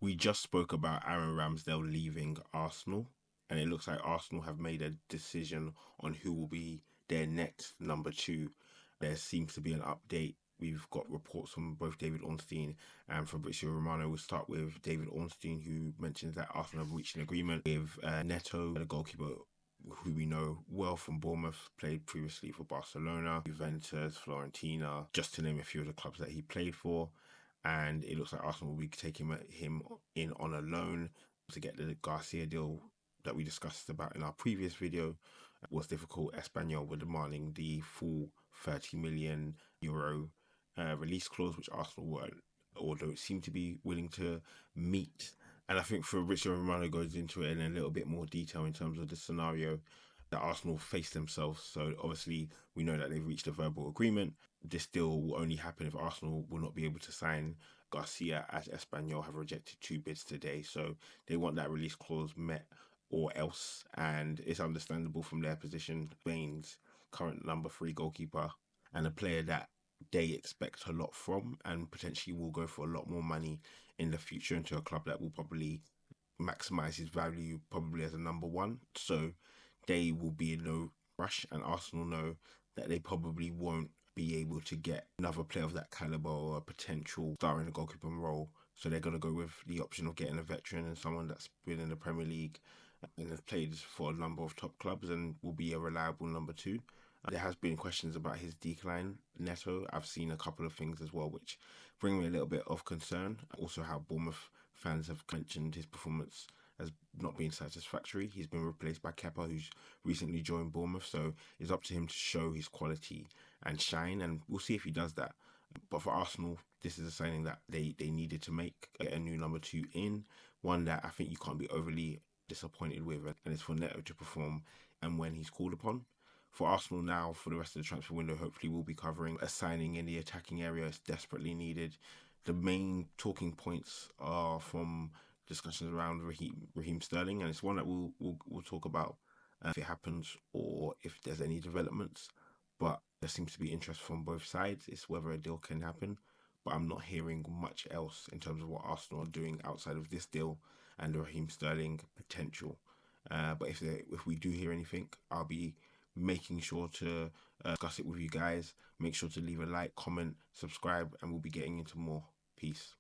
We just spoke about Aaron Ramsdale leaving Arsenal, and it looks like Arsenal have made a decision on who will be their next number two. There seems to be an update. We've got reports from both David Ornstein and Fabrizio Romano. We'll start with David Ornstein, who mentions that Arsenal have reached an agreement with Neto, the goalkeeper who we know well from Bournemouth, played previously for Barcelona, Juventus, Fiorentina, just to name a few of the clubs that he played for. And it looks like Arsenal will be taking him in on a loan to get the Garcia deal that we discussed about in our previous video. Was difficult. Espanyol were demanding the full 30 million euro release clause, which Arsenal weren't or don't seem to be willing to meet. And I think Fabrizio Romano goes into it in a little bit more detail in terms of the scenario that Arsenal face themselves. So obviously we know that they've reached a verbal agreement. This deal will only happen if Arsenal will not be able to sign Garcia, as Espanyol have rejected 2 bids today. So they want that release clause met or else. And it's understandable from their position. Spain's current number 3 goalkeeper and a player that they expect a lot from and potentially will go for a lot more money in the future into a club that will probably maximize his value probably as a number 1. So they will be in no rush, and Arsenal know that they probably won't be able to get another player of that caliber or a potential star in the goalkeeping role. So they're going to go with the option of getting a veteran and someone that's been in the Premier League and has played for a number of top clubs and will be a reliable number 2. There has been questions about his decline, Neto. I've seen a couple of things as well, which bring me a little bit of concern. Also, how Bournemouth fans have mentioned his performance as not being satisfactory. He's been replaced by Kepa, who's recently joined Bournemouth, so it's up to him to show his quality and shine, and we'll see if he does that. But for Arsenal, this is a signing that they needed to make, get a new number 2 in, one that I think you can't be overly disappointed with, and it's for Neto to perform and when he's called upon. For Arsenal now, for the rest of the transfer window, hopefully we'll be covering a signing in the attacking area. It's desperately needed. The main talking points are from discussions around Raheem Sterling, and it's one that we'll talk about if it happens or if there's any developments. But there seems to be interest from both sides. It's whether a deal can happen, but I'm not hearing much else in terms of what Arsenal are doing outside of this deal and the Raheem Sterling potential. But if we do hear anything, I'll be making sure to discuss it with you guys. Make sure to leave a like, comment, subscribe, and we'll be getting into more. Peace.